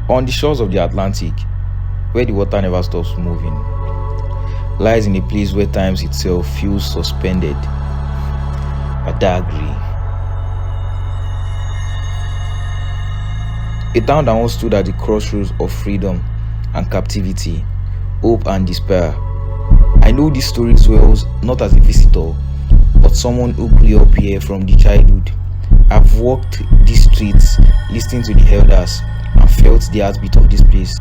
On the shores of the Atlantic, where the water never stops moving, lies in a place where time itself feels suspended. Badagry. A town that once stood at the crossroads of freedom and captivity, hope and despair. I know these stories well, not as a visitor, but someone who grew up here from the childhood. I've walked these streets, listening to the elders, and felt the heartbeat of this place.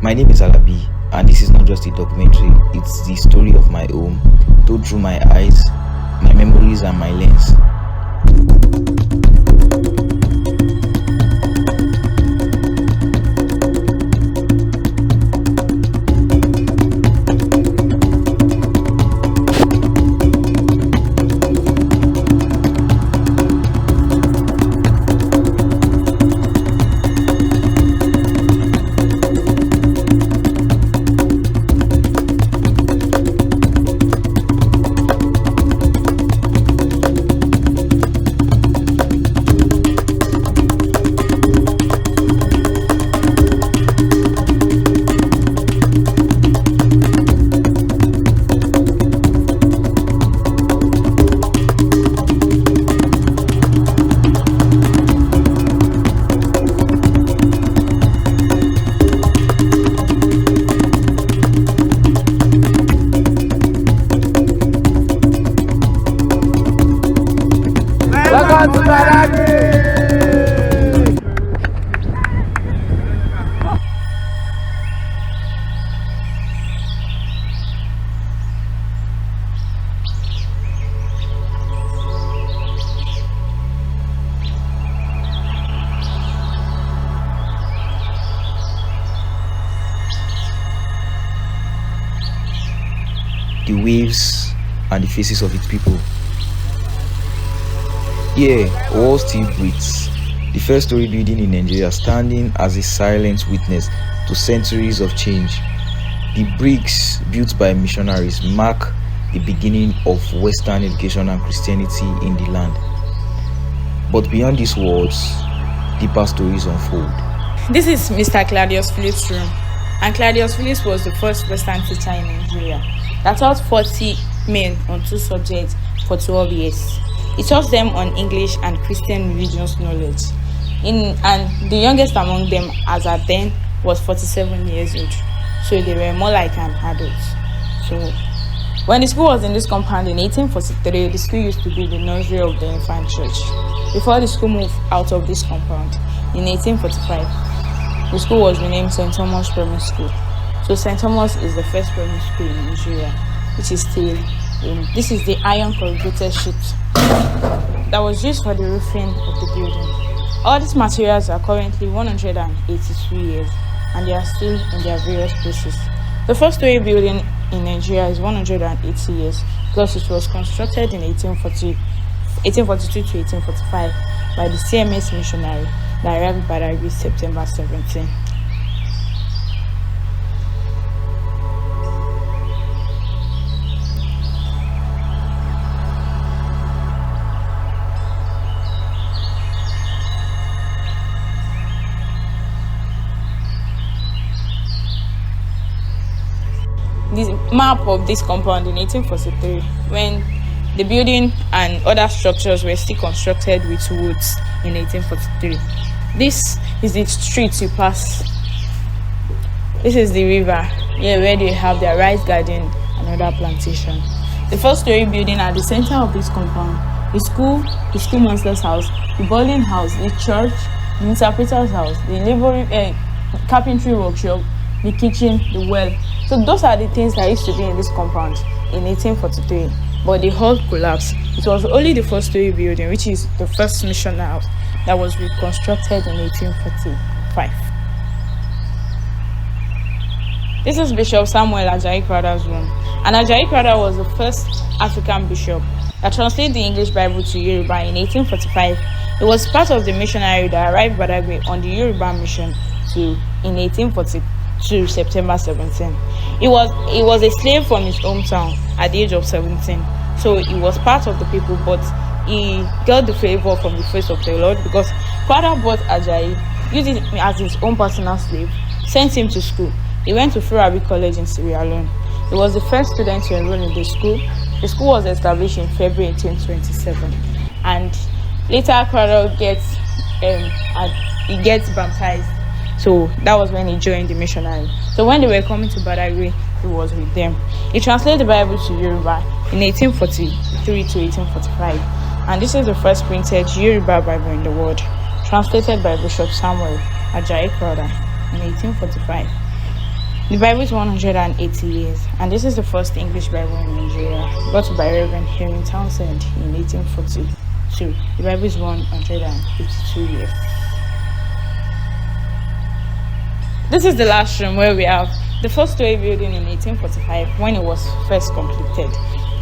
My name is Alabi, and this is not just a documentary, it's the story of my home, told through my eyes, my memories, and my lens. Welcome to Badagry! The waves and the faces of its people. Yeah, all still breathes. The first story building in Nigeria standing as a silent witness to centuries of change. The bricks built by missionaries mark the beginning of Western education and Christianity in the land. But beyond these walls, deeper stories unfold. This is Mr. Claudius Phillips' room, and Claudius Phillips was the first Western teacher in Nigeria that taught 40 men on 2 subjects for 12 years. He taught them on English and Christian religious knowledge. And the youngest among them, as at then, was 47 years old. So they were more like an adult. So when the school was in this compound in 1843, the school used to be the nursery of the infant church. Before the school moved out of this compound in 1845, the school was renamed St. Thomas Primary School. So St. Thomas is the first primary school in Nigeria, which is still in. This is the iron corrugated sheet that was used for the roofing of the building. All these materials are currently 182 years and they are still in their various places. The first story building in Nigeria is 180 years because it was constructed in 1842 to 1845 by the CMS missionary that arrived in Badagry September 17. The map of this compound in 1843, when the building and other structures were still constructed with woods in 1843. This is the street you pass. This is the river, here where they have their rice garden and other plantation. The first story building at the center of this compound, the schoolmaster's house, the boarding house, the church, the interpreter's house, the carpentry workshop, the kitchen, the well. So those are the things that used to be in this compound in 1843, but the whole collapsed. It was only the first story building, which is the first mission house, that was reconstructed in 1845. This is Bishop Samuel Ajayi Crowther's room, and Ajayi Crowther was the first African bishop that translated the English Bible to Yoruba in 1845. He was part of the missionary that arrived Badagry on the Yoruba mission in 1842, September 17. He was a slave from his hometown at the age of 17. So he was part of the people, but he got the favor from the face of the Lord because Crowther brought Ajayi used him as his own personal slave, sent him to school. He went to Furabi College in Sierra Leone. He was the first student to enroll in the school. The school was established in February 1827, and later Crowell he gets baptized. So that was when he joined the missionary. So when they were coming to Badagry, he was with them. He translated the Bible to Yoruba in 1843 to 1845, and this is the first printed Yoruba Bible in the world, translated by Bishop Samuel Ajayi Crowther in 1845. The Bible is 180 years, and this is the first English Bible in Nigeria, brought by Reverend Henry Townsend in 1842. The Bible is 152 years. This is the last room where we have the first-story building in 1845 when it was first completed.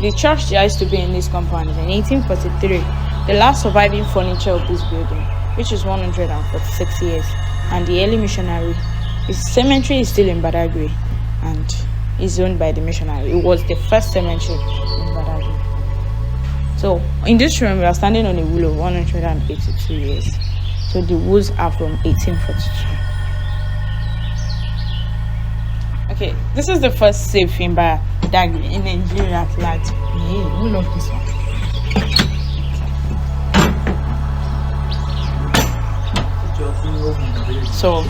The church that used to be in this compound in 1843, the last surviving furniture of this building, which is 146 years, and the early missionary. His cemetery is still in Badagry and is owned by the missionary. It was the first cemetery in Badagry. So in this room, we are standing on a wool of 182 years. So the wools are from 1842. Okay, this is the first safe in Badagry in Nigeria at large. Yeah, who love this one? So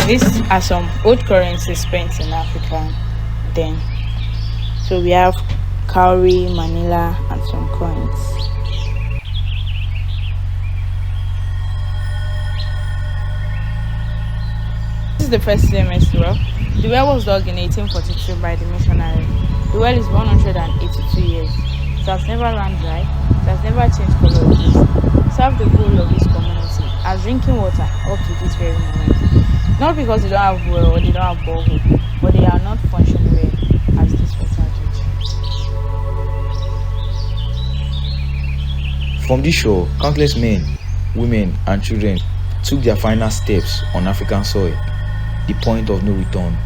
these are some old currencies spent in Africa then. So we have cowrie, manila, and some coins. This is the first CMS well. The well was dug in 1842 by the missionary. The well is 182 years. It has never run dry. It has never changed color. It served the whole of this community as drinking water up to this very moment. Not because they don't have well or they don't have borehole, but they are not functioning well as this water judge. From this shore, countless men, women, and children took their final steps on African soil, the point of no return.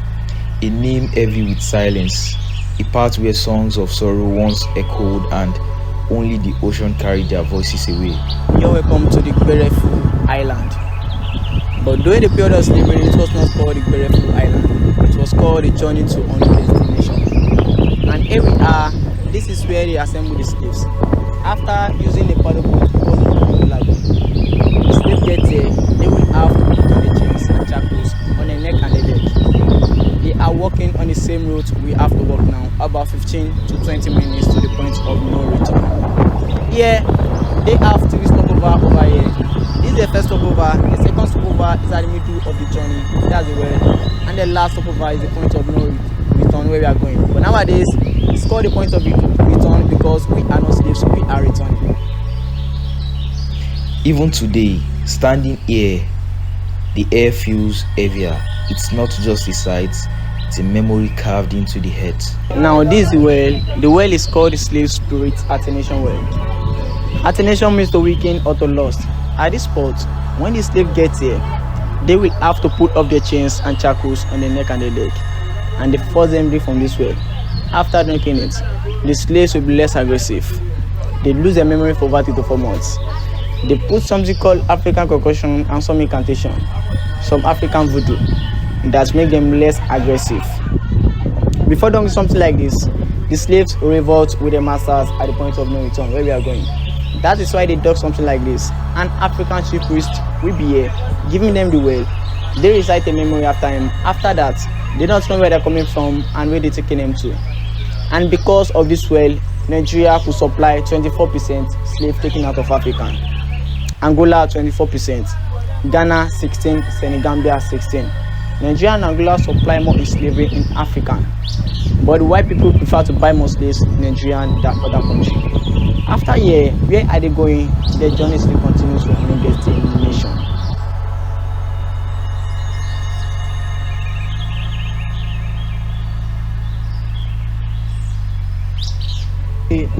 A name heavy with silence, a path where songs of sorrow once echoed and only the ocean carried their voices away. You're welcome to the Gberefu Island. But during the period of slavery, it was not called the Gberefu Island. It was called the Journey to Unknown Destination. And here we are. This is where they assembled the slaves. After using a paddle boat called the slaves get there, they will have to put on the chains and shackles on the neck and the leg. They are walking on the same route we have to walk now, about 15 to 20 minutes to the point of no return. Here, they have three stopover over here. This is the first stopover, the second stopover is at the middle of the journey, that's the well, and the last stopover is the point of no return where we are going. But nowadays, it's called the point of return because we are not slaves, we are returning. Even today, standing here, the air feels heavier. It's not just a sight, it's a memory carved into the head. Now this is the well. The well is called the slave spirit attenuation well. Attenuation means to weaken or to lost. At this spot, when the slave gets here, they will have to put up their chains and shackles on the neck and the leg, and they force them drink from this well. After drinking it, the slaves will be less aggressive. They lose their memory for over 3 to 4 months. They put something called African concussion and some incantation, some African voodoo, that make them less aggressive. Before doing something like this, the slaves revolt with their masters at the point of no return where we are going. That is why they dug something like this. An African chief priest will be here, giving them the well. They recite a memory after him. After that, they don't know where they're coming from and where they're taking them to. And because of this well, Nigeria could supply 24% slave taken out of Africa. Angola 24%, Ghana 16, Senegambia 16. Nigeria and Angola supply more in slavery in Africa, but the white people prefer to buy more slaves in Nigeria than other countries. After a year, where are they going? Their journey still continues to unknown destination.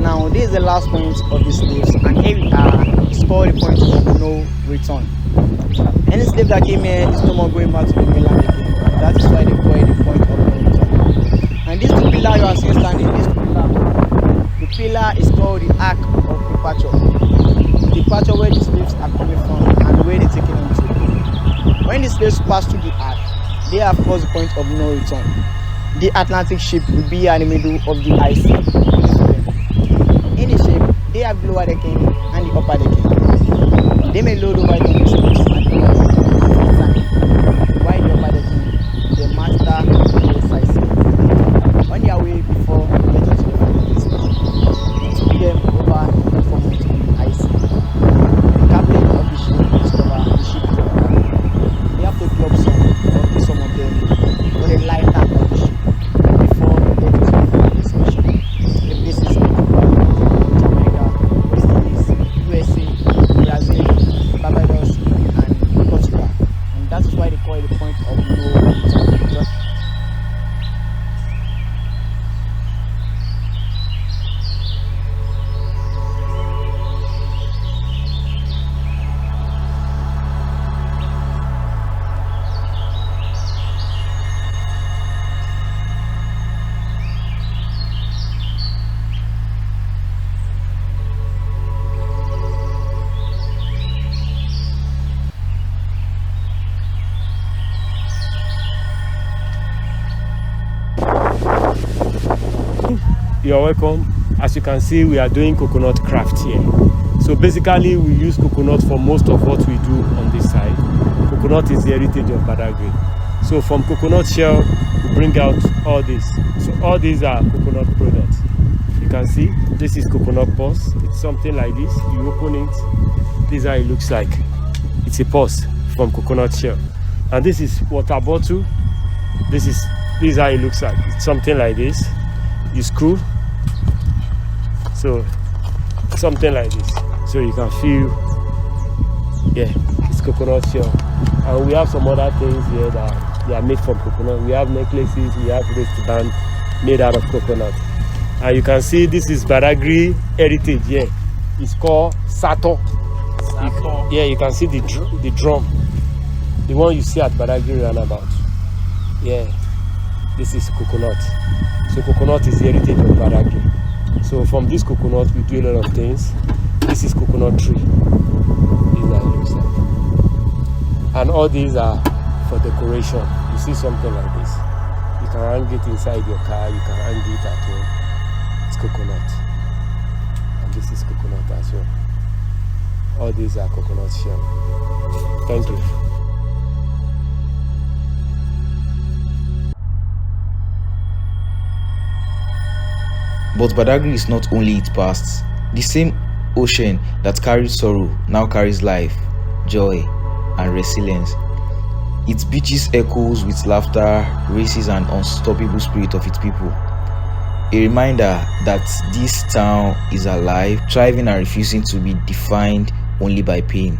Now this is the last point of the slaves, and here we are. It's called the point of no return. Any slave that came here is no more going back to the mainland again. That is why they call it the point of no return. And this the pillar you are seeing standing. This pillar is called the ark of departure. Departure where the slaves are coming from and where they're taking them to. When the slaves passed through the ark, they have crossed the point of no return. The Atlantic ship will be in the middle of the ice sea. In the ship, they have the lower decking and the upper decking. They may load over it on the slaves at the lower decking, while the upper decking, the master and the side sail. On their way before getting to the final destination, it took them over 4 months on the ice sea. The captain of the ship discovered the ship is on fire. They have to drop some or kill some of them on the lighter of the ship before getting to the final destination. The places are Cuba, Jamaica, West Indies, USA, Brazil, Barbados, and Portugal. And that is why they call it the point of no return. Just You're welcome. As you can see, we are doing coconut craft here. So basically, we use coconut for most of what we do on this side. Coconut is the heritage of Badagry. So from coconut shell, we bring out all this. So all these are coconut products. You can see, this is coconut pulse. It's something like this. You open it, this is how it looks like. It's a pulse from coconut shell. And this is water bottle. This is how it looks like. It's something like this. You screw, so something like this, so you can feel, yeah, it's coconut shell. And we have some other things here that they are made from coconut. We have necklaces, we have wristband made out of coconut. And you can see this is Badagry heritage here. It's called Sato. Yeah, you can see the drum, the one you see at Badagry roundabout. Yeah, this is coconut. So coconut is the heritage of Badagry. So from this coconut we do a lot of things. This is coconut tree. This is how it looks like. And all these are for decoration. You see something like this. You can hang it inside your car, you can hang it at home. It's coconut. And this is coconut as well. All these are coconut shell. Thank you. But Badagry is not only its past. The same ocean that carried sorrow now carries life, joy, and resilience. Its beaches echoes with laughter, races, and unstoppable spirit of its people. A reminder that this town is alive, thriving, and refusing to be defined only by pain.